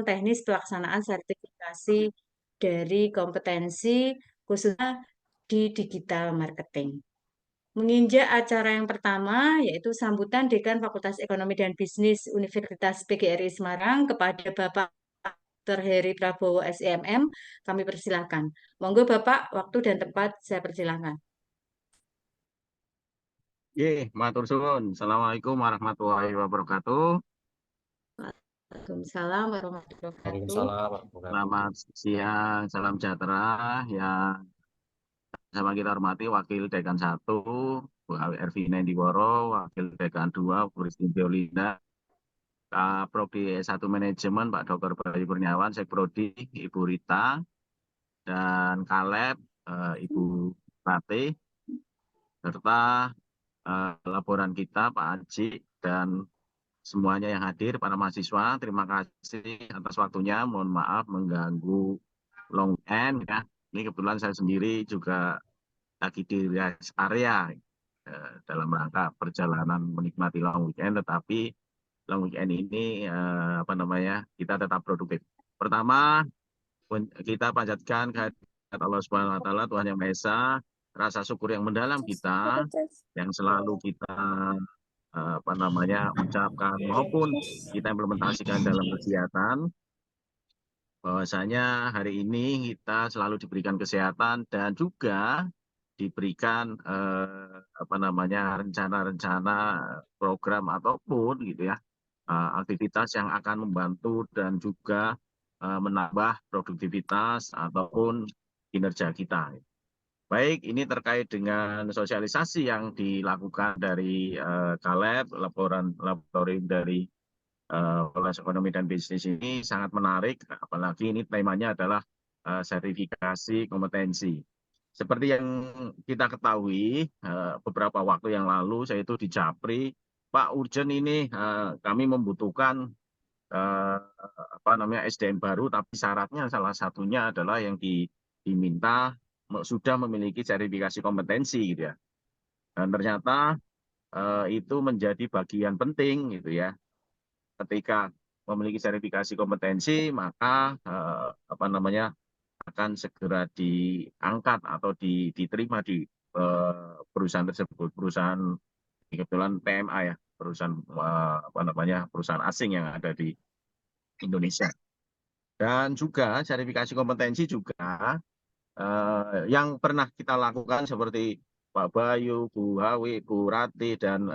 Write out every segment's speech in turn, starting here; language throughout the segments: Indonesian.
teknis pelaksanaan sertifikasi dari kompetensi khususnya di digital marketing. Menginjak acara yang pertama, yaitu sambutan Dekan Fakultas Ekonomi dan Bisnis Universitas PGRI Semarang kepada Bapak Dr. Heri Prabowo SEMM, kami persilahkan. Monggo Bapak, waktu dan tempat saya persilahkan. Matur suwun. Assalamualaikum warahmatullahi wabarakatuh. Waalaikumsalam warahmatullahi wabarakatuh. Waalaikumsalam warahmatullahi wabarakatuh. Selamat siang, salam sejahtera. Yang sama kita hormati Wakil Dekan 1, Bu Ervina Indiworo, Wakil Dekan 2, Bu Christine Violinda, Prodi S1 Manajemen, Pak Dr. Bayu Kurniawan, Sekprodi, Ibu Rita, dan Kaleb, Ibu Rate, serta laporan kita, Pak Aji, dan semuanya yang hadir, para mahasiswa, terima kasih atas waktunya. Mohon maaf mengganggu long end ya. Ini kebetulan saya sendiri juga lagi di rest area dalam rangka perjalanan menikmati long weekend, tetapi long weekend ini kita tetap produktif. Pertama, kita panjatkan kehadirat Allah Subhanahu wa taala, Tuhan Yang Maha Esa, rasa syukur yang mendalam kita yang selalu kita ucapkan maupun kita implementasikan dalam kegiatan, bahwasanya hari ini kita selalu diberikan kesehatan dan juga diberikan rencana-rencana program ataupun gitu ya, aktivitas yang akan membantu dan juga menambah produktivitas ataupun kinerja kita. Baik, ini terkait dengan sosialisasi yang dilakukan dari Kaleb, laboratorium dari Fakultas Ekonomi dan Bisnis ini sangat menarik, apalagi ini temanya adalah sertifikasi kompetensi. Seperti yang kita ketahui, beberapa waktu yang lalu saya itu di Japri, Pak Urgen ini kami membutuhkan SDM baru, tapi syaratnya salah satunya adalah yang diminta sudah memiliki sertifikasi kompetensi gitu ya. Dan ternyata itu menjadi bagian penting gitu ya. Ketika memiliki sertifikasi kompetensi, maka akan segera diangkat atau diterima di perusahaan tersebut, perusahaan kebetulan PMA ya, perusahaan perusahaan asing yang ada di Indonesia. Dan juga sertifikasi kompetensi juga yang pernah kita lakukan seperti Pak Bayu, Bu Hawi, Bu Rati, dan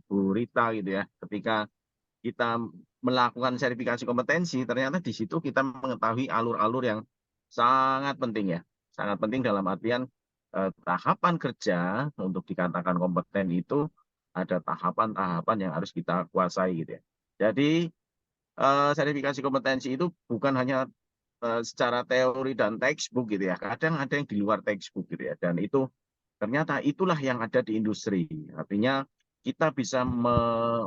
Bu Rita gitu ya. Ketika kita melakukan verifikasi kompetensi, ternyata di situ kita mengetahui alur-alur yang sangat penting ya. Sangat penting dalam artian tahapan kerja untuk dikatakan kompeten itu ada tahapan-tahapan yang harus kita kuasai gitu ya. Jadi verifikasi kompetensi itu bukan hanya secara teori dan textbook gitu ya. Kadang ada yang di luar textbook gitu ya. Dan itu ternyata itulah yang ada di industri. Artinya kita bisa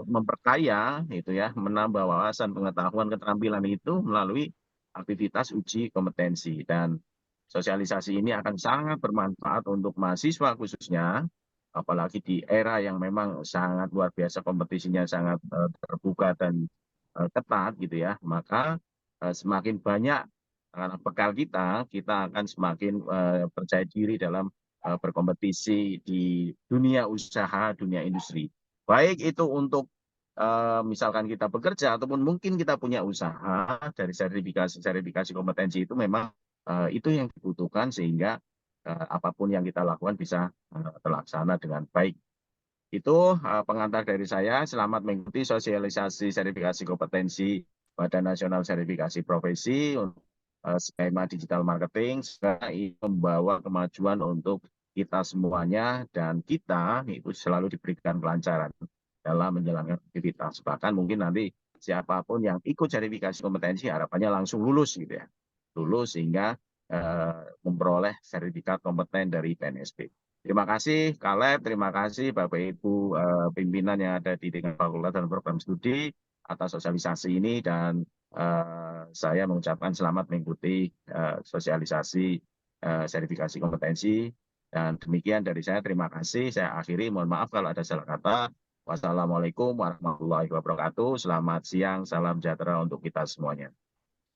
memperkaya itu ya, menambah wawasan, pengetahuan, keterampilan itu melalui aktivitas uji kompetensi. Dan sosialisasi ini akan sangat bermanfaat untuk mahasiswa khususnya, apalagi di era yang memang sangat luar biasa, kompetisinya sangat terbuka dan ketat gitu ya. Maka semakin banyak bekal kita akan semakin percaya diri dalam berkompetisi di dunia usaha, dunia industri. Baik itu untuk misalkan kita bekerja ataupun mungkin kita punya usaha, dari sertifikasi kompetensi itu memang itu yang dibutuhkan sehingga apapun yang kita lakukan bisa terlaksana dengan baik. Itu pengantar dari saya. Selamat mengikuti sosialisasi sertifikasi kompetensi Badan Nasional Sertifikasi Profesi untuk skema digital marketing. Semoga ini membawa kemajuan untuk kita semuanya dan kita itu selalu diberikan kelancaran dalam menjalankan aktivitas. Bahkan mungkin nanti siapapun yang ikut sertifikasi kompetensi harapannya langsung lulus gitu ya. Lulus sehingga memperoleh sertifikat kompeten dari BNSP. Terima kasih Kaleb, terima kasih Bapak Ibu pimpinan yang ada di tingkat fakultas dan program studi atas sosialisasi ini, dan saya mengucapkan selamat mengikuti sosialisasi sertifikasi kompetensi. Dan demikian dari saya, terima kasih. Saya akhiri, mohon maaf kalau ada salah kata. Wassalamualaikum warahmatullahi wabarakatuh. Selamat siang, salam sejahtera untuk kita semuanya.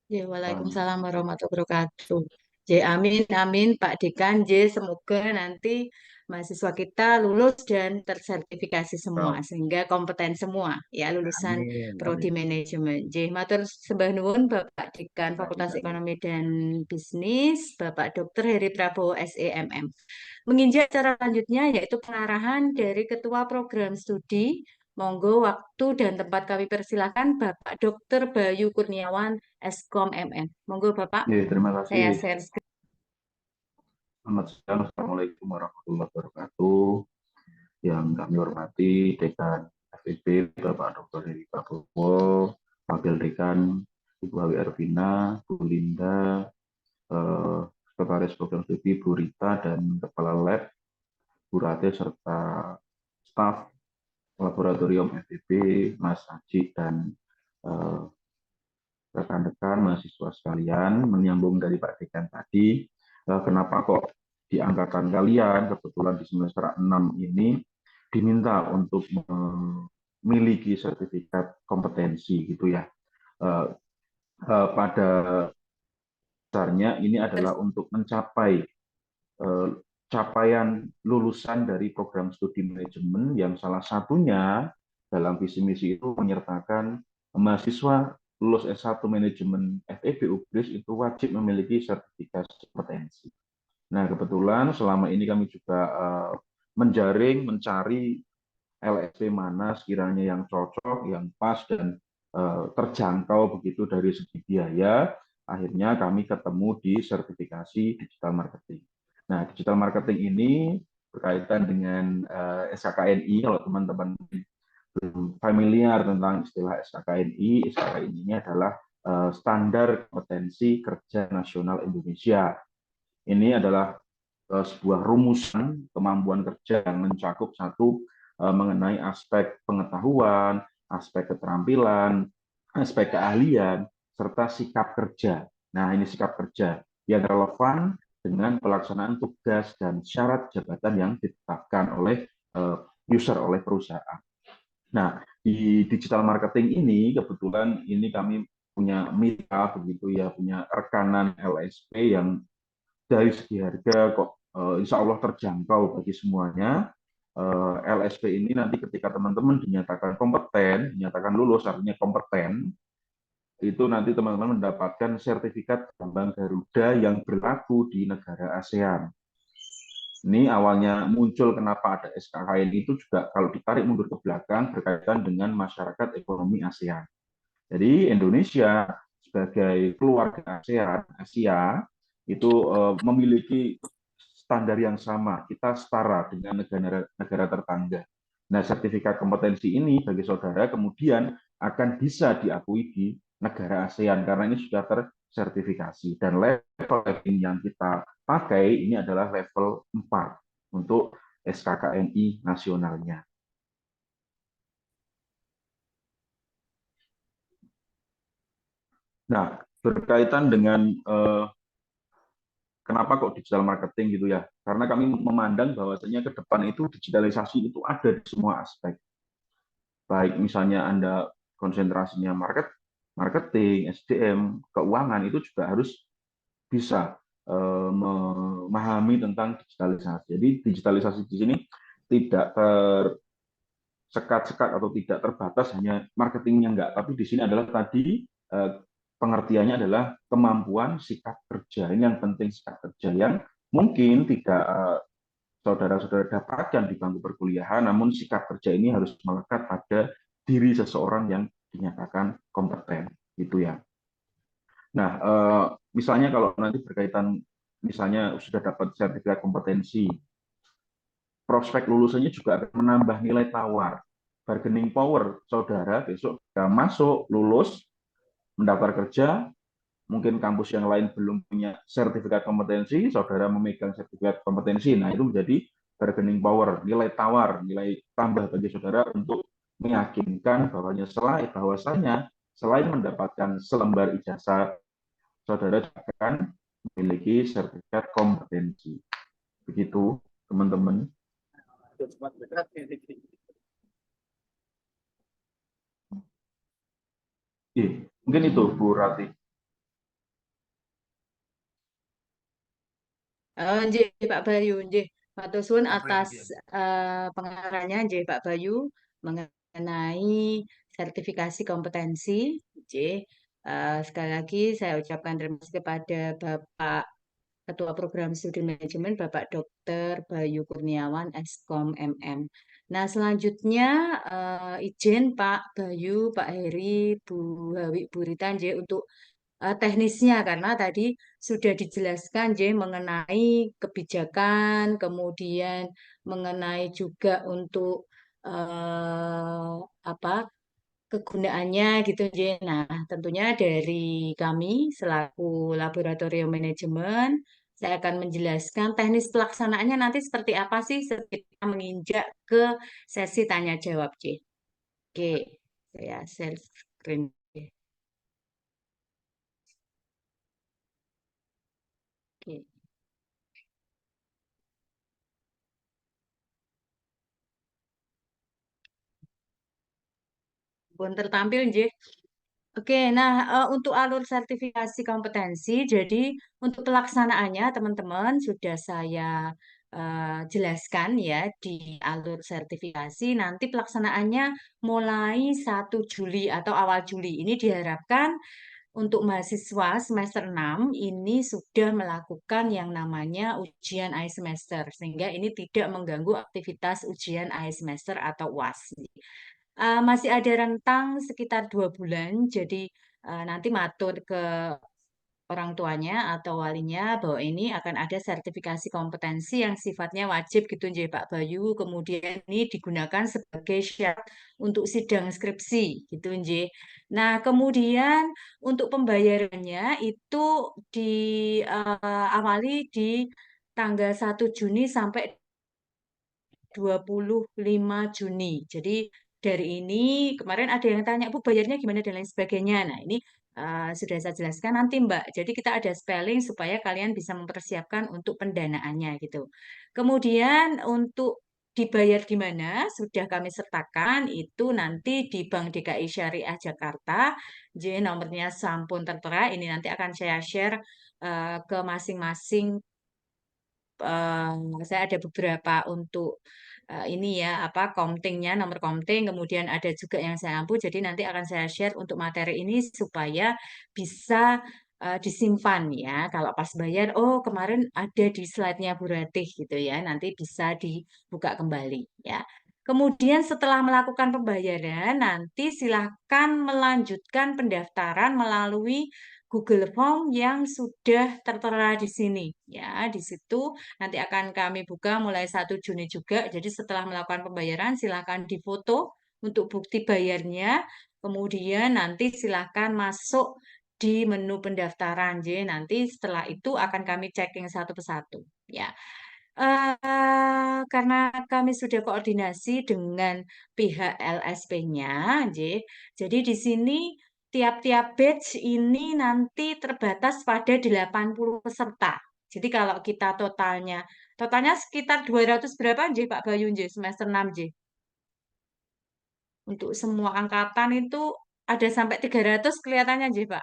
Ya, Um, Waalaikumsalam warahmatullahi wabarakatuh. J, amin, amin, Pak Dekan. J, semoga nanti mahasiswa kita lulus dan tersertifikasi semua, Oh, sehingga kompeten semua, ya, lulusan amin, Prodi amin. Manajemen. J, matur sembah nuwun Bapak Dekan Amin, Fakultas amin. Ekonomi dan Bisnis, Bapak Dr. Heri Prabowo, SEMM. Menginjak acara selanjutnya, yaitu pengarahan dari Ketua Program Studi. Monggo waktu dan tempat kami persilahkan Bapak Dr. Bayu Kurniawan, Eskom MM. Monggo Bapak, ya, terima saya kasih. share screen. Selamat siang. Assalamualaikum warahmatullahi wabarakatuh. Yang kami hormati Dekan FIB Bapak Dr. Heri Prabowo, Wakil Dekan Ibu Hawi Ervina, Bu Linda, Sekretaris Program Studi Bu Rita, dan Kepala Lab Bu Rate, serta staf laboratorium FIB Mas Haji, dan eh, rekan-rekan mahasiswa sekalian. Menyambung dari Pak Dekan tadi, kenapa kok di angkatan kalian kebetulan di semester 6 ini diminta untuk memiliki sertifikat kompetensi gitu ya. Eh, pada dasarnya ini adalah untuk mencapai capaian lulusan dari program studi manajemen yang salah satunya dalam visi misi itu menyertakan mahasiswa lulus S1 manajemen FEB UBRIS itu wajib memiliki sertifikasi kompetensi. Nah, kebetulan selama ini kami juga menjaring, mencari LSP mana sekiranya yang cocok, yang pas, dan terjangkau begitu dari segi biaya. Akhirnya kami ketemu di sertifikasi digital marketing. Nah, digital marketing ini berkaitan dengan SKKNI. Kalau teman-teman belum familiar tentang istilah SKKNI, SKKNI ini adalah standar kompetensi kerja nasional Indonesia. Ini adalah sebuah rumusan kemampuan kerja yang mencakup satu mengenai aspek pengetahuan, aspek keterampilan, aspek keahlian, serta sikap kerja. Nah, ini sikap kerja yang relevan dengan pelaksanaan tugas dan syarat jabatan yang ditetapkan oleh user, oleh perusahaan. Nah, di digital marketing ini kebetulan ini kami punya mitra begitu ya, punya rekanan LSP yang dari segi harga kok insya Allah terjangkau bagi semuanya. LSP ini nanti ketika teman-teman dinyatakan kompeten, dinyatakan lulus artinya kompeten, itu nanti teman-teman mendapatkan sertifikat Bank Garuda yang berlaku di negara ASEAN. Ini awalnya muncul kenapa ada SKKN itu juga kalau ditarik mundur ke belakang berkaitan dengan masyarakat ekonomi ASEAN. Jadi Indonesia sebagai keluarga ASEAN, Asia, itu memiliki standar yang sama. Kita setara dengan negara tetangga. Nah, sertifikat kompetensi ini bagi saudara kemudian akan bisa diakui di negara ASEAN karena ini sudah tersertifikasi. Dan level yang kita pakai ini adalah level 4 untuk SKKNI nasionalnya. Nah, berkaitan dengan kenapa kok digital marketing gitu ya? Karena kami memandang bahwasanya ke depan itu digitalisasi itu ada di semua aspek. Baik misalnya Anda konsentrasinya marketing, SDM, keuangan itu juga harus bisa memahami tentang digitalisasi. Jadi digitalisasi di sini tidak tersekat-sekat atau tidak terbatas hanya marketingnya enggak, tapi di sini adalah tadi pengertiannya adalah kemampuan sikap kerja. Ini yang penting, sikap kerja yang mungkin tidak saudara-saudara dapatkan di bangku perkuliahan, namun sikap kerja ini harus melekat pada diri seseorang yang dinyatakan kompeten, gitu ya. Nah, misalnya kalau nanti berkaitan, misalnya sudah dapat sertifikat kompetensi, prospek lulusannya juga akan menambah nilai tawar, bargaining power saudara besok masuk, lulus, mendaftar kerja, mungkin kampus yang lain belum punya sertifikat kompetensi, saudara memegang sertifikat kompetensi. Nah, itu menjadi bargaining power, nilai tawar, nilai tambah bagi saudara untuk meyakinkan bahwasanya selain mendapatkan selembar ijazah, saudara juga akan memiliki sertifikat kompetensi. Begitu, teman-teman. Mungkin itu, Bu Rati. Nggih Pak Bayu, nggih. Matur suwun atas Komprehensif. pengarangnya nggih Pak Bayu mengenai sertifikasi kompetensi. Nggih. Sekali lagi saya ucapkan terima kasih kepada Bapak Ketua Program Studi Manajemen Bapak Dr. Bayu Kurniawan, Eskom MM. Nah, selanjutnya izin Pak Bayu, Pak Heri, Bu Hawi, Bu Rita nggih, untuk teknisnya karena tadi sudah dijelaskan J mengenai kebijakan, kemudian mengenai juga untuk apa kegunaannya gitu J. Nah, tentunya dari kami selaku laboratorium manajemen saya akan menjelaskan teknis pelaksanaannya nanti seperti apa sih setelah menginjak ke sesi tanya jawab J. Oke, saya share screen. Oke. Pun tertampil, J. Oke, nah untuk alur sertifikasi kompetensi, jadi untuk pelaksanaannya teman-teman sudah saya jelaskan ya di alur sertifikasi. Nanti pelaksanaannya mulai 1 Juli atau awal Juli. Ini diharapkan untuk mahasiswa semester 6 ini sudah melakukan yang namanya ujian akhir semester, sehingga ini tidak mengganggu aktivitas ujian akhir semester atau UAS. Masih ada rentang sekitar 2 bulan, jadi nanti matur ke orang tuanya atau walinya bahwa ini akan ada sertifikasi kompetensi yang sifatnya wajib gitu nggih Pak Bayu, kemudian ini digunakan sebagai syarat untuk sidang skripsi gitu nggih. Nah, kemudian untuk pembayarannya itu diawali di tanggal 1 Juni sampai 25 Juni. Jadi dari ini kemarin ada yang tanya, Bu bayarnya gimana dan lain sebagainya. Nah ini sudah saya jelaskan nanti Mbak. Jadi kita ada spelling supaya kalian bisa mempersiapkan untuk pendanaannya gitu. Kemudian untuk dibayar di mana sudah kami sertakan itu nanti di Bank DKI Syariah Jakarta. J nomornya sampun tertera. Ini nanti akan saya share ke masing-masing saya ada beberapa untuk ini ya apa komtingnya nomor komting kemudian ada juga yang saya ampu jadi nanti akan saya share untuk materi ini supaya bisa disimpan ya kalau pas bayar oh kemarin ada di slide-nya Bu Ratih gitu ya nanti bisa dibuka kembali ya. Kemudian setelah melakukan pembayaran nanti silahkan melanjutkan pendaftaran melalui Google Form yang sudah tertera di sini ya di situ nanti akan kami buka mulai 1 Juni juga. Jadi setelah melakukan pembayaran silakan difoto untuk bukti bayarnya. Kemudian nanti silakan masuk di menu pendaftaran. Jadi nanti setelah itu akan kami checking satu persatu. Ya, karena kami sudah koordinasi dengan pihak LSP-nya, jadi di sini tiap-tiap batch ini nanti terbatas pada 80 peserta. Jadi kalau kita totalnya sekitar 200 berapa, J, Pak Bayu, J, semester 6, J. Untuk semua angkatan itu ada sampai 300 kelihatannya, J, Pak,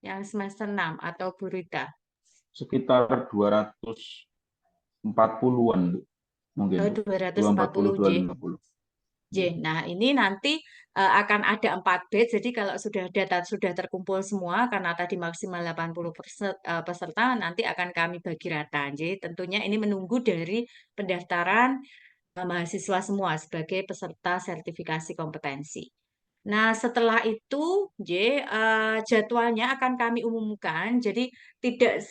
yang semester 6 atau Burita. Sekitar 240-an, Bu. Mungkin, Bu. 240, 240, J. 250. J. Nah, ini nanti akan ada 4 batch. Jadi kalau sudah data sudah terkumpul semua, karena tadi maksimal 80 peserta, nanti akan kami bagi rata. Jadi tentunya ini menunggu dari pendaftaran mahasiswa semua sebagai peserta sertifikasi kompetensi. Nah, setelah itu, J, jadwalnya akan kami umumkan. Jadi tidak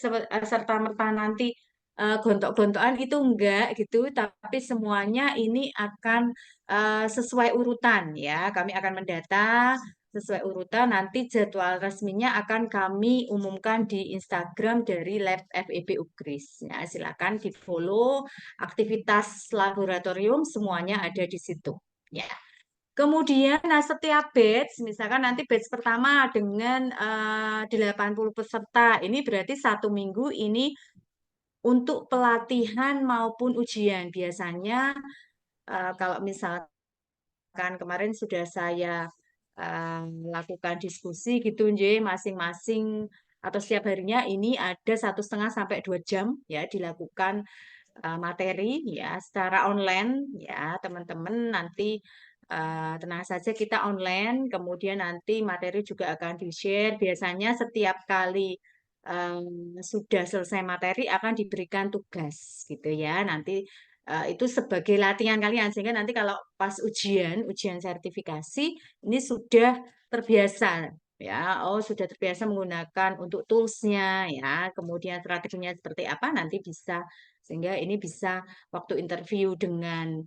serta-merta nanti gontok-gontokan itu enggak gitu, tapi semuanya ini akan sesuai urutan ya. Kami akan mendata sesuai urutan. Nanti jadwal resminya akan kami umumkan di Instagram dari Lab FEB Ugris. Ya, silakan di-follow aktivitas laboratorium semuanya ada di situ. Ya. Kemudian, nah setiap batch, misalkan nanti batch pertama dengan 80 peserta, ini berarti 1 minggu ini untuk pelatihan maupun ujian. Biasanya kalau misalkan kemarin sudah saya lakukan diskusi gitu, J, masing-masing atau setiap harinya ini ada 1,5 sampai 2 jam ya dilakukan materi ya secara online ya teman-teman nanti tenang saja kita online kemudian nanti materi juga akan di-share biasanya setiap kali sudah selesai materi akan diberikan tugas gitu ya nanti itu sebagai latihan kalian sehingga nanti kalau pas ujian sertifikasi ini sudah terbiasa ya oh sudah terbiasa menggunakan untuk toolsnya ya kemudian strateginya seperti apa nanti bisa sehingga ini bisa waktu interview dengan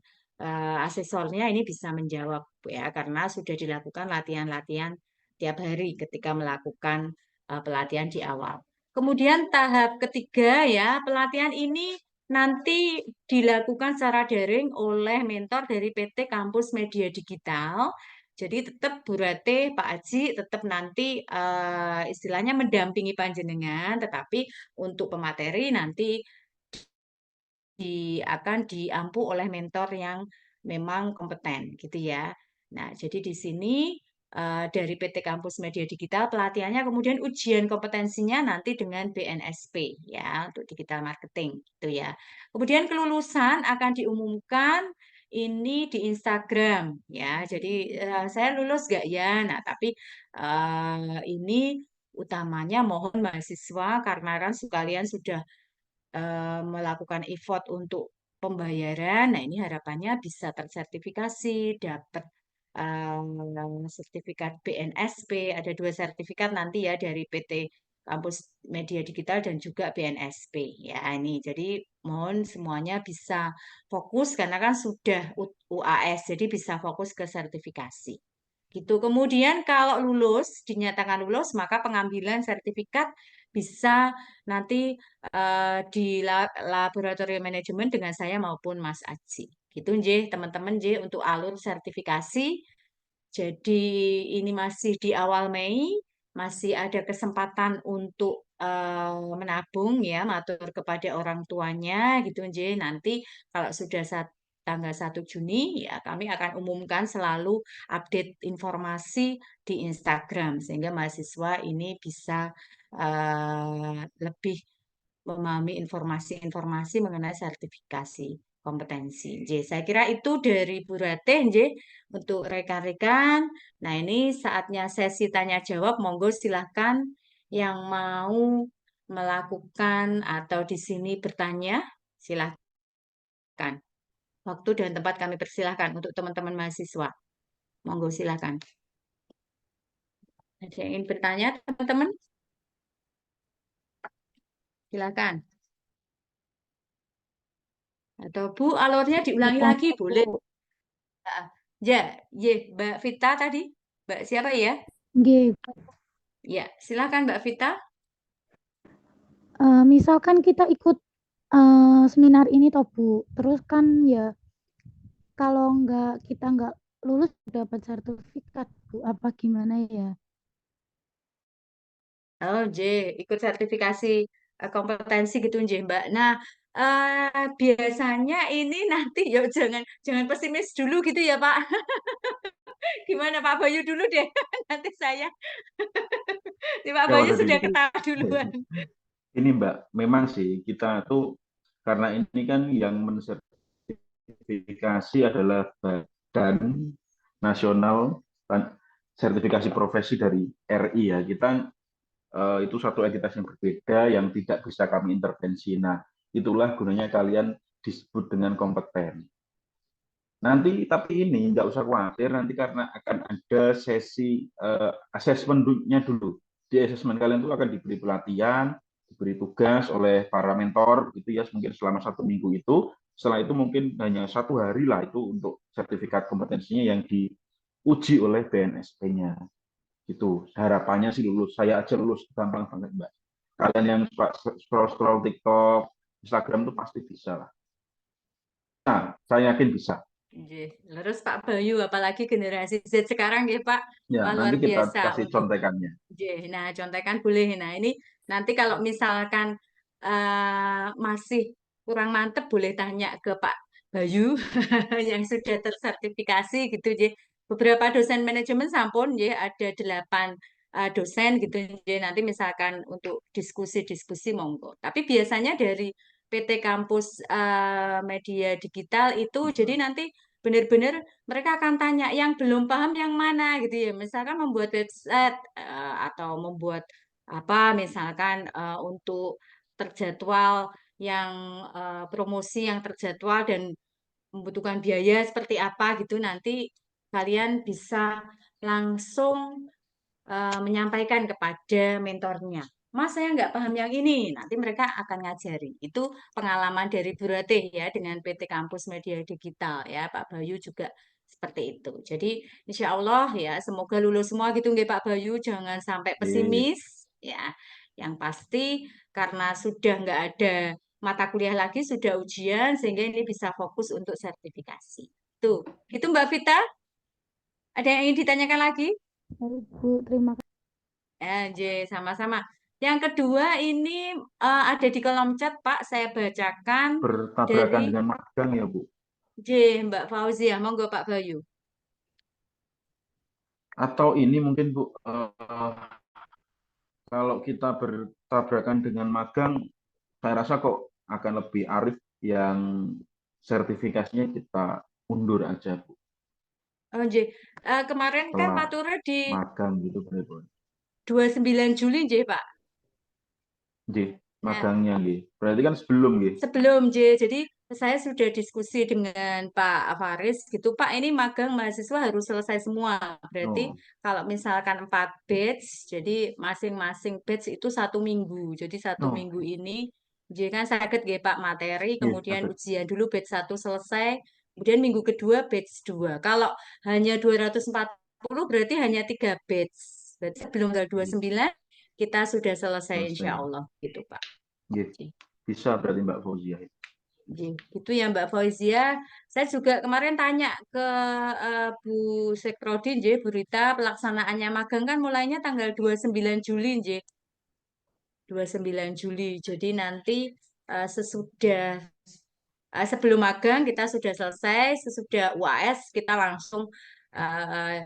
asesornya ini bisa menjawab ya karena sudah dilakukan latihan-latihan tiap hari ketika melakukan pelatihan di awal. Kemudian tahap ketiga ya, pelatihan ini nanti dilakukan secara daring oleh mentor dari PT Kampus Media Digital. Jadi tetap Bu Rate, Pak Aji tetap nanti istilahnya mendampingi panjenengan, tetapi untuk pemateri nanti akan diampu oleh mentor yang memang kompeten gitu ya. Nah, jadi di sini dari PT Kampus Media Digital pelatihannya kemudian ujian kompetensinya nanti dengan BNSP ya untuk digital marketing gitu ya. Kemudian kelulusan akan diumumkan ini di Instagram ya. Jadi saya lulus gak ya? Nah, tapi ini utamanya mohon mahasiswa karena kan kalian sudah melakukan effort untuk pembayaran. Nah, ini harapannya bisa tersertifikasi, dapat sertifikat BNSP. Ada 2 sertifikat nanti ya dari PT Kampus Media Digital dan juga BNSP. Ya, ini jadi mohon semuanya bisa fokus karena kan sudah UAS, jadi bisa fokus ke sertifikasi. Gitu. Kemudian kalau lulus, dinyatakan lulus, maka pengambilan sertifikat bisa nanti di laboratorium manajemen dengan saya maupun Mas Aji. Gitu nje, teman-teman nje untuk alur sertifikasi. Jadi ini masih di awal Mei, masih ada kesempatan untuk menabung ya, matur kepada orang tuanya gitu nje. Nanti kalau sudah tanggal 1 Juni ya kami akan umumkan selalu update informasi di Instagram sehingga mahasiswa ini bisa lebih memahami informasi-informasi mengenai sertifikasi kompetensi. J, saya kira itu dari Bu Ratih, J, untuk rekan-rekan. Nah, ini saatnya sesi tanya jawab. Monggo silahkan yang mau melakukan atau di sini bertanya, silahkan. Waktu dan tempat kami persilahkan untuk teman-teman mahasiswa. Monggo silahkan. Ada yang ingin bertanya, teman-teman? Silakan. Atau Bu, alurnya diulangi lagi, Bertanya, boleh. Bu. Ya, ya, Mbak Vita tadi. Mbak siapa ya? Nggih, Ya, silakan Mbak Vita. misalkan kita ikut seminar ini toh Bu, terus kan ya kalau kita nggak lulus dapat sertifikat Bu, apa gimana ya? Oh, J, ikut sertifikasi kompetensi gitu, J, Mbak. Nah, biasanya ini nanti ya jangan jangan pesimis dulu gitu ya, Pak. Gimana Pak Bayu dulu deh. Nanti saya. Pak Ya, Bayu tadi sudah ketawa duluan. ini Mbak, memang sih kita tuh karena ini kan yang mensertifikasi adalah Badan Nasional Sertifikasi Profesi dari RI ya. Kita itu satu entitas yang berbeda yang tidak bisa kami intervensi. Nah, itulah gunanya kalian disebut dengan kompeten. Nanti tapi ini nggak usah khawatir nanti karena akan ada sesi asesmennya dulu. Di asesmen kalian itu akan diberi pelatihan, diberi tugas oleh para mentor gitu ya mungkin selama 1 minggu itu. Setelah itu mungkin hanya 1 hari lah itu untuk sertifikat kompetensinya yang diuji oleh BNSP-nya. Gitu. Harapannya sih lulus. Saya aja lulus gampang banget Mbak. Kalian yang scroll TikTok, Instagram itu pasti bisa lah. Nah, saya yakin bisa. Terus Pak Bayu, apalagi generasi Z sekarang ya Pak, Ya, wah, luar nanti kita biasa kasih untuk. contekannya. Nah, contekan boleh. Nah, ini nanti kalau misalkan masih kurang mantep, boleh tanya ke Pak Bayu yang sudah tersertifikasi gitu, J. Beberapa dosen manajemen sampun, J, ada 8 dosen gitu. Jadi nanti misalkan untuk diskusi-diskusi monggo. Tapi biasanya dari PT Kampus Media Digital itu jadi nanti benar-benar mereka akan tanya yang belum paham yang mana gitu ya. Misalkan membuat website atau membuat apa misalkan untuk terjadwal yang promosi yang terjadwal dan membutuhkan biaya seperti apa gitu nanti kalian bisa langsung menyampaikan kepada mentornya. Mas, saya nggak paham yang ini. Nanti mereka akan ngajari. Itu pengalaman dari Bu Ratih ya dengan PT Kampus Media Digital ya. Pak Bayu juga seperti itu. Jadi insya Allah ya semoga lulus semua gitu nggih Pak Bayu. Jangan sampai Iya. pesimis ya. Yang pasti karena sudah nggak ada mata kuliah lagi, sudah ujian sehingga ini bisa fokus untuk sertifikasi. Tuh, itu Mbak Vita. Ada yang ingin ditanyakan lagi? Baik, Bu, terima kasih. J, sama-sama. Yang kedua ini ada di kolom chat, Pak. Saya bacakan dari Bertabrakan dengan magang ya, Bu. J, Mbak Fauzia. Monggo Pak Bayu. Atau ini mungkin Bu, kalau kita bertabrakan dengan magang, saya rasa kok akan lebih arif yang sertifikasinya kita undur aja, Bu. Oh, J. Kemarin kan Setelah Pak Tura di magang gitu, Bu. 29 Juli, J, Pak. Nggih, Nah, magangnya nggih. Berarti kan sebelum nggih. sebelum J, jadi saya sudah diskusi dengan Pak Faris gitu, Pak. Ini magang mahasiswa harus selesai semua. Berarti Oh, kalau misalkan 4 batch, jadi masing-masing batch itu 1 minggu. Jadi satu oh, minggu ini, jadi kan sakit nggih Pak materi, nggih, kemudian saged. ujian dulu batch 1 selesai, kemudian minggu kedua batch 2. Kalau hanya 240 berarti hanya 3 batch. Berarti sebelum tanggal Nggih, 29 kita sudah selesai insya selesai. Allah gitu Pak. Nggih, bisa berarti Mbak Fauzia. Gitu ya Mbak Fauzia. Saya juga kemarin tanya ke Bu Sekrodi, Nje, Bu Rita, pelaksanaannya magang kan mulainya tanggal 29 Juli, Nje. 29 Juli. Jadi nanti sesudah sebelum magang kita sudah selesai, sesudah UAS kita langsung eh,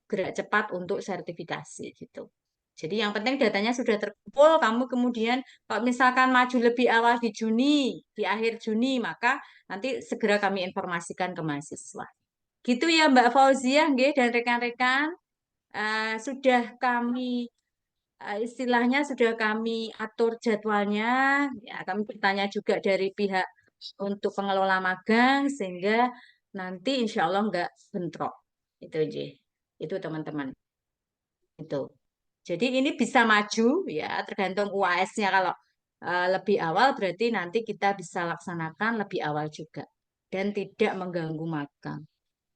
gerak cepat untuk sertifikasi gitu. Jadi yang penting datanya sudah terkumpul, kamu kemudian kalau misalkan maju lebih awal di Juni, di akhir Juni, maka nanti segera kami informasikan ke mahasiswa. Gitu ya Mbak Fauzia, nggih, dan rekan-rekan, sudah kami istilahnya sudah kami atur jadwalnya, ya kami bertanya juga dari pihak untuk pengelola magang sehingga nanti insya Allah nggak bentrok. Itu aja. Itu teman-teman. Itu. Jadi ini bisa maju ya, tergantung UAS-nya. Kalau lebih awal berarti nanti kita bisa laksanakan lebih awal juga dan tidak mengganggu magang.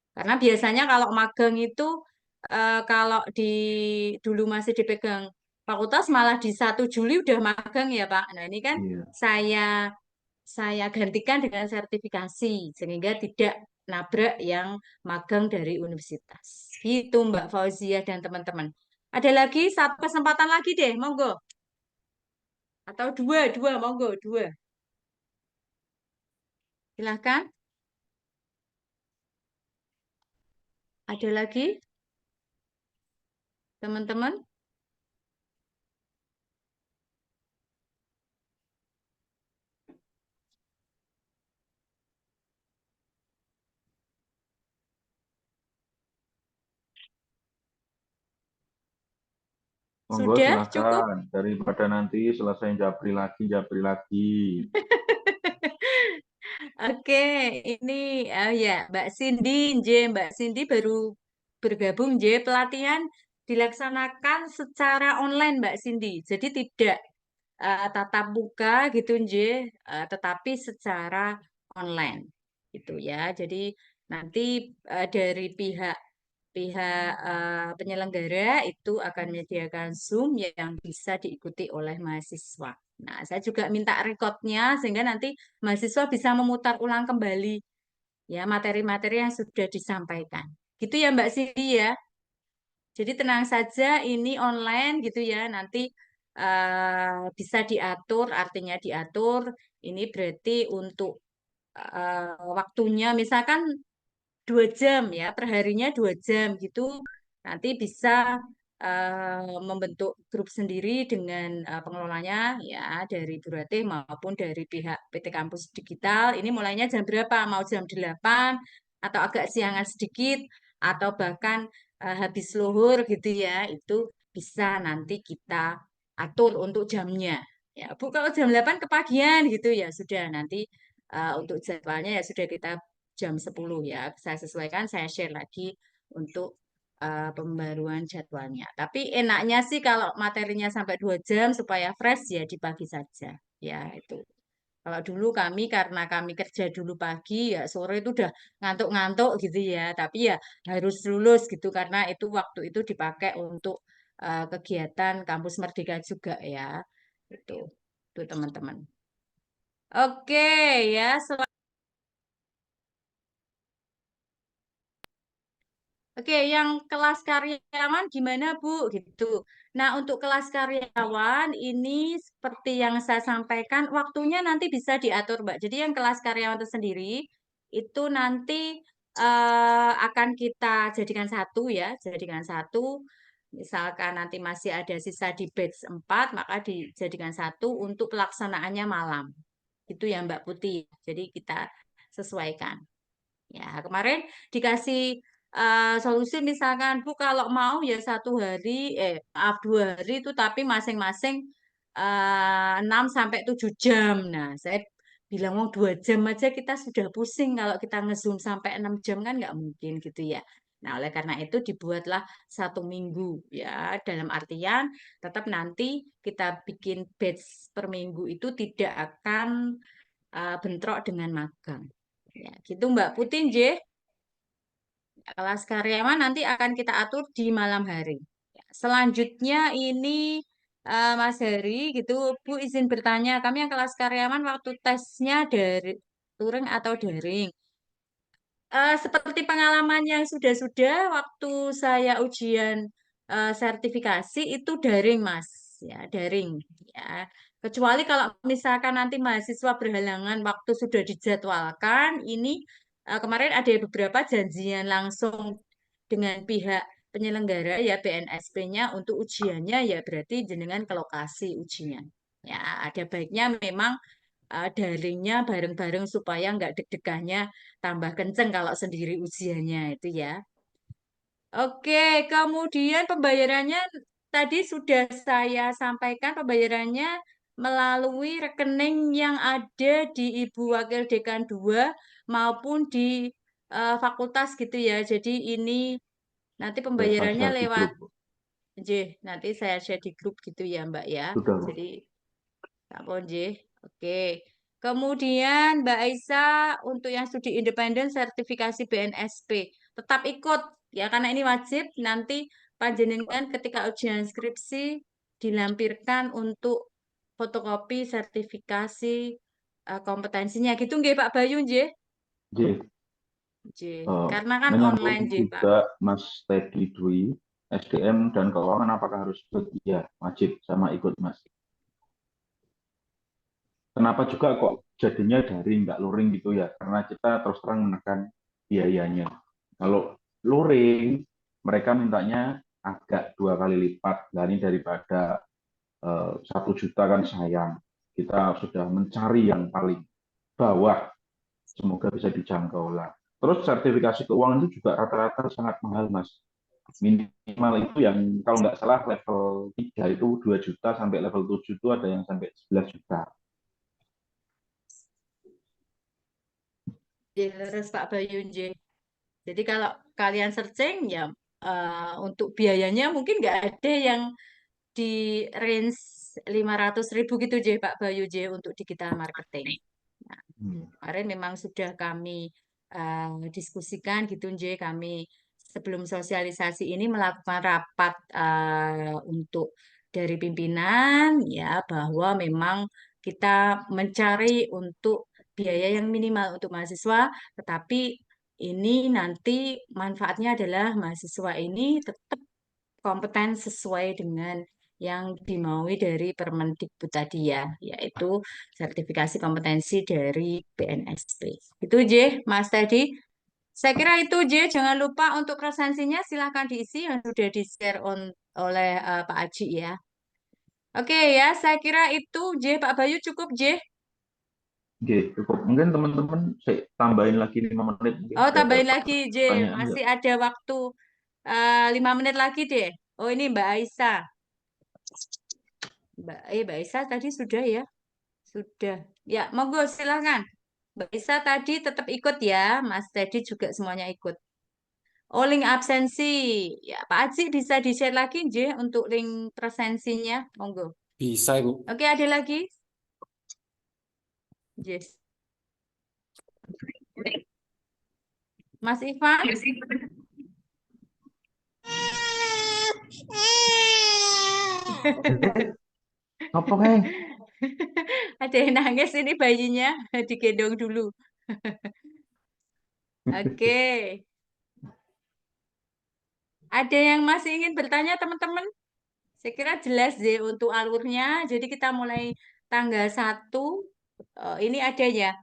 Karena biasanya kalau magang itu kalau di dulu masih dipegang fakultas malah di 1 Juli udah magang ya Pak. Nah ini kan Iya. saya saya gantikan dengan sertifikasi sehingga tidak nabrak yang magang dari universitas. Gitu Mbak Fauzia dan teman-teman. Ada lagi satu kesempatan lagi deh, monggo. Atau dua, monggo, dua. Silahkan. Ada lagi, teman-teman? Monggo Sudah cukup? silakan. Daripada nanti selesai japri lagi, japri lagi. Oke, ini ya Mbak Cindy, J, Mbak Cindy baru bergabung, J. Pelatihan dilaksanakan secara online, Mbak Cindy. Jadi tidak tatap muka gitu, J, tetapi secara online, gitu ya. Jadi nanti dari pihak pihak penyelenggara itu akan menyediakan Zoom yang bisa diikuti oleh mahasiswa. Nah, saya juga minta rekodnya sehingga nanti mahasiswa bisa memutar ulang kembali ya materi-materi yang sudah disampaikan. Gitu ya Mbak Cindy ya. Jadi tenang saja ini online gitu ya. Nanti bisa diatur, artinya diatur. Ini berarti untuk waktunya misalkan 2 jam ya, perharinya 2 jam gitu. Nanti bisa membentuk grup sendiri dengan pengelolanya ya dari Bu Ratih maupun dari pihak PT Kampus Digital. Ini mulainya jam berapa? Mau jam 8 atau agak siangan sedikit atau bahkan habis luhur gitu ya. Itu bisa nanti kita atur untuk jamnya. Ya, Bu, kalau jam 8 kepagian gitu ya sudah nanti untuk jadwalnya ya sudah kita jam 10 ya. Saya sesuaikan, saya share lagi untuk pembaruan jadwalnya. Tapi enaknya sih kalau materinya sampai 2 jam supaya fresh ya di pagi saja. Ya itu. Kalau dulu kami karena kami kerja dulu pagi ya sore itu udah ngantuk-ngantuk gitu ya. Tapi ya harus lulus gitu karena itu waktu itu dipakai untuk kegiatan Kampus Merdeka juga ya. Itu. Itu teman-teman. Oke ya, oke, yang kelas karyawan gimana, Bu? Gitu. Nah, untuk kelas karyawan ini seperti yang saya sampaikan, waktunya nanti bisa diatur, Mbak. Jadi yang kelas karyawan itu sendiri itu nanti akan kita jadikan satu ya, jadikan satu. Misalkan nanti masih ada sisa di batch 4, maka dijadikan satu untuk pelaksanaannya malam. Itu ya, Mbak Putih. Jadi kita sesuaikan. Ya, kemarin dikasih solusi misalkan Bu kalau mau ya 1 hari, maaf 2 hari itu tapi masing-masing 6 sampai 7 jam. Nah, saya bilang mau 2 jam aja kita sudah pusing kalau kita ngezoom sampai 6 jam kan nggak mungkin gitu ya. Nah, oleh karena itu dibuatlah 1 minggu ya. Dalam artian tetap nanti kita bikin batch per minggu itu tidak akan bentrok dengan magang. Ya, gitu Mbak Putin, J. Kelas karyawan nanti akan kita atur di malam hari. Ya, selanjutnya ini Mas Heri gitu, Bu izin bertanya, kami yang kelas karyawan waktu tesnya dari touring atau daring? Seperti pengalaman yang sudah-sudah waktu saya ujian sertifikasi itu daring, Mas. Ya, daring. Ya. Kecuali kalau misalkan nanti mahasiswa berhalangan waktu sudah dijadwalkan, ini kemarin ada beberapa janjian langsung dengan pihak penyelenggara ya BNSP-nya untuk ujiannya ya berarti jenengan ke lokasi ujinya. Ya, ada baiknya memang daringnya bareng-bareng supaya nggak deg-degannya tambah kenceng kalau sendiri ujiannya itu ya. Oke, kemudian pembayarannya tadi sudah saya sampaikan pembayarannya melalui rekening yang ada di Ibu Wakil Dekan 2 maupun di fakultas gitu ya. Jadi ini nanti Sudah saya pembayarannya share di lewat grup. J, nanti saya share di grup gitu ya Mbak ya. Sudah, Bu. Jadi Sampun J. Oke. Kemudian Mbak Aisyah untuk yang studi independen sertifikasi BNSP tetap ikut ya karena ini wajib nanti panjenengan ketika ujian skripsi dilampirkan untuk fotokopi sertifikasi kompetensinya gitu nggih Pak Bayu nggih? J, J. Karena kan menyambung online J Pak. juga Mas Teddy Dwi, SDM dan keuangan apakah harus ikut? Iya, wajib sama ikut, Mas. Kenapa juga kok jadinya daring, nggak luring gitu ya? Karena kita terus terang menekan biayanya. Kalau luring, mereka mintanya agak 2 kali lipat. Nah, ini daripada 1 juta kan sayang. Kita sudah mencari yang paling bawah, semoga bisa dijangkau lah. Terus sertifikasi keuangan itu juga rata-rata sangat mahal, Mas. Minimal itu yang kalau nggak salah level 3 itu 2 juta, sampai level 7 itu ada yang sampai 11 juta. J, leres Pak Bayu J. Jadi kalau kalian searching ya untuk biayanya mungkin nggak ada yang di range 500.000 gitu J Pak Bayu J untuk digital marketing. Nah, kemarin memang sudah kami diskusikan gitu J, kami sebelum sosialisasi ini melakukan rapat untuk dari pimpinan ya bahwa memang kita mencari untuk biaya yang minimal untuk mahasiswa, tetapi ini nanti manfaatnya adalah mahasiswa ini tetap kompeten sesuai dengan yang dimaui dari Permendikbud tadi ya, yaitu sertifikasi kompetensi dari BNSP. Itu J, Mas tadi. Saya kira itu J, jangan lupa untuk resensinya silahkan diisi yang sudah di-share oleh Pak Aji ya. Oke ya, saya kira itu J. Pak Bayu cukup J. Oke, cukup. Mungkin teman-teman saya tambahin lagi 5 menit, mungkin Oh, ada tambahin lagi J. pertanyaan nggak? Masih ada waktu 5 menit lagi deh. Oh, ini Mbak Aisyah. Mbak Aisyah tadi sudah ya? Sudah. Ya, monggo silahkan. Mbak Aisyah tadi tetap ikut ya. Mas Teddy juga semuanya ikut. Oh, link absensi. Ya, Pak Aji bisa di-share lagi, J, untuk link presensinya. Monggo. Bisa, Ibu. Oke, ada lagi? Yes. Mas Ivan? Apa kayak? Ada yang nangis ini bayinya. Digendong dulu. Oke. Ada yang masih ingin bertanya, teman-teman? Saya kira jelas deh untuk alurnya. Jadi kita mulai tanggal 1. Ini adanya.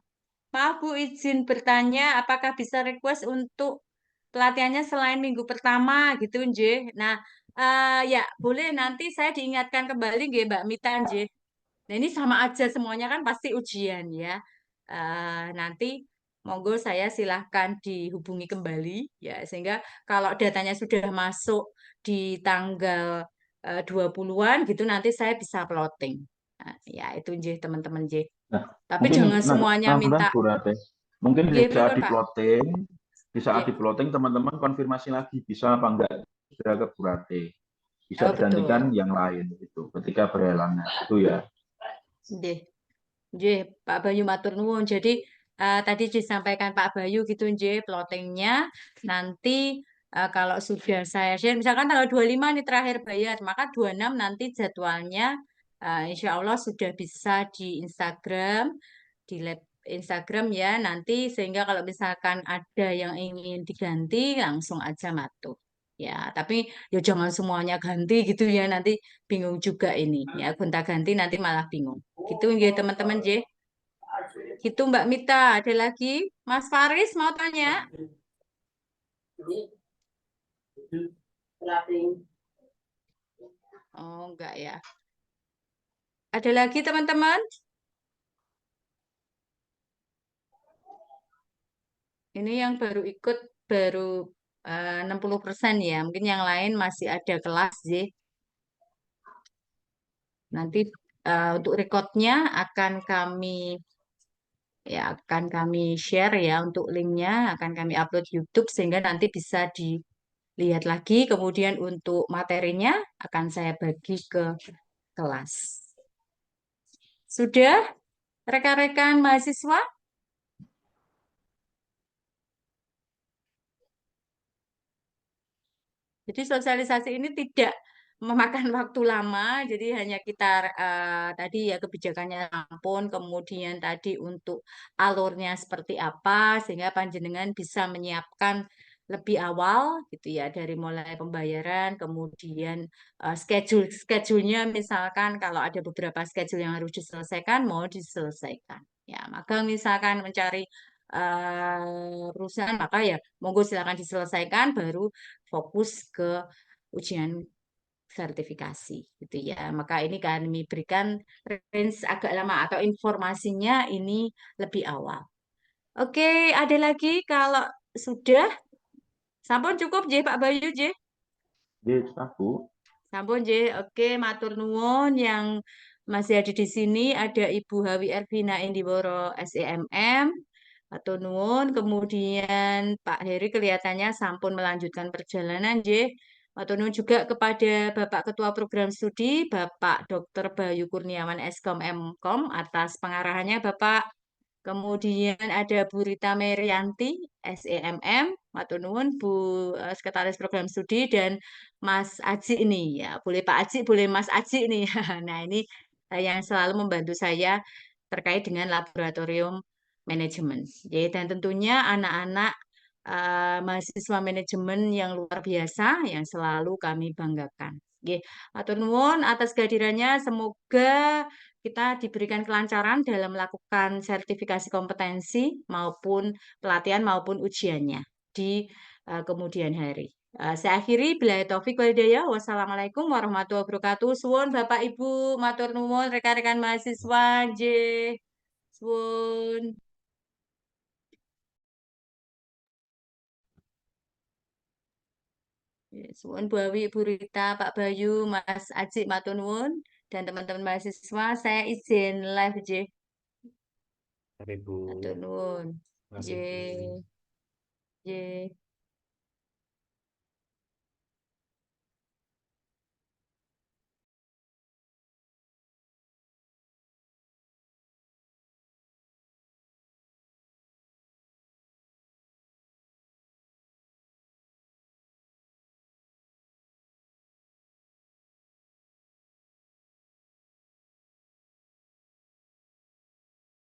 Maaf Bu, izin bertanya, apakah bisa request untuk pelatihannya selain minggu pertama gitu, Nje? Nah, ya boleh nanti saya diingatkan kembali, nggih, Mbak Mita, Nje. Nah, ini sama aja semuanya kan pasti ujian ya. Nanti monggo saya silahkan dihubungi kembali ya, sehingga kalau datanya sudah masuk di tanggal 20-an gitu nanti saya bisa plotting. Nah, ya itu Nje, teman-teman Nje. Nah, Tapi mungkin jangan semuanya minta. Bu Rate, mungkin Nggih, pripun, Pak? di saat Nggih. di plotting teman-teman konfirmasi lagi bisa apa enggak segera ke Bu Rate. Bisa Oh, digantikan betul. yang lain itu ketika berhalangan itu ya. Nggih. Nggih, Pak Bayu matur nuwun. Jadi tadi disampaikan Pak Bayu gitu nggih plottingnya nanti kalau sudah saya share misalkan tanggal 25 nih terakhir bayar, maka 26 nanti jadwalnya insya Allah sudah bisa di Instagram, di lab Instagram ya nanti sehingga kalau misalkan ada yang ingin diganti langsung aja matur. Ya, tapi ya jangan semuanya ganti gitu ya nanti bingung juga ini. Ya, gonta-ganti nanti malah bingung. Gitu nggih teman-teman J. Gitu Mbak Mita, ada lagi? Mas Faris mau tanya? Oh, enggak ya. Ada lagi teman-teman? Ini yang baru ikut baru 60% ya. Mungkin yang lain masih ada kelas sih. Nanti untuk recordnya akan kami share ya untuk linknya akan kami upload YouTube sehingga nanti bisa dilihat lagi. Kemudian untuk materinya akan saya bagi ke kelas. Sudah, rekan-rekan mahasiswa? Jadi sosialisasi ini tidak memakan waktu lama, jadi hanya kita tadi ya kebijakannya ampun, kemudian tadi untuk alurnya seperti apa, sehingga panjenengan bisa menyiapkan lebih awal gitu ya dari mulai pembayaran, kemudian schedule-nya misalkan kalau ada beberapa schedule yang harus diselesaikan, mau diselesaikan. Ya, maka misalkan mencari perusahaan, maka ya monggo silakan diselesaikan baru fokus ke ujian sertifikasi gitu ya. Maka ini kami berikan range agak lama atau informasinya ini lebih awal. Oke, ada lagi kalau sudah sampun cukup J Pak Bayu J. Jadi aku Sampun J. Oke, matur nuwun yang masih ada di sini ada Ibu Hawi Ervina Indiworo SEMM. Matur nuwun. Kemudian Pak Heri kelihatannya sampun melanjutkan perjalanan J. Matur nuwun juga kepada Bapak Ketua Program Studi Bapak Dr. Bayu Kurniawan Eskom Mkom atas pengarahannya Bapak. Kemudian ada Bu Rita Merianti, SEMM, matur nuwun Bu Sekretaris Program Studi dan Mas Aji ini ya, boleh Pak Aji, boleh Mas Aji ini. Nah, ini yang selalu membantu saya terkait dengan laboratorium manajemen. Ya, dan tentunya anak-anak mahasiswa manajemen yang luar biasa yang selalu kami banggakan. Oke, matur nuwun atas kehadirannya. Semoga kita diberikan kelancaran dalam melakukan sertifikasi kompetensi maupun pelatihan maupun ujiannya di kemudian hari. Saya akhiri bila taufik wal hidayah. Wassalamualaikum warahmatullahi wabarakatuh. Suwun Bapak Ibu, matur nuwun rekan-rekan mahasiswa, nggih. Suwun. Suwun Bu Awi, Bu Rita, Pak Bayu, Mas Aji, matur nuwun. Dan teman-teman mahasiswa, saya izin live, nggih. Tapi Bu, Matur nuwun. masih Bu. Nggih. Nggih.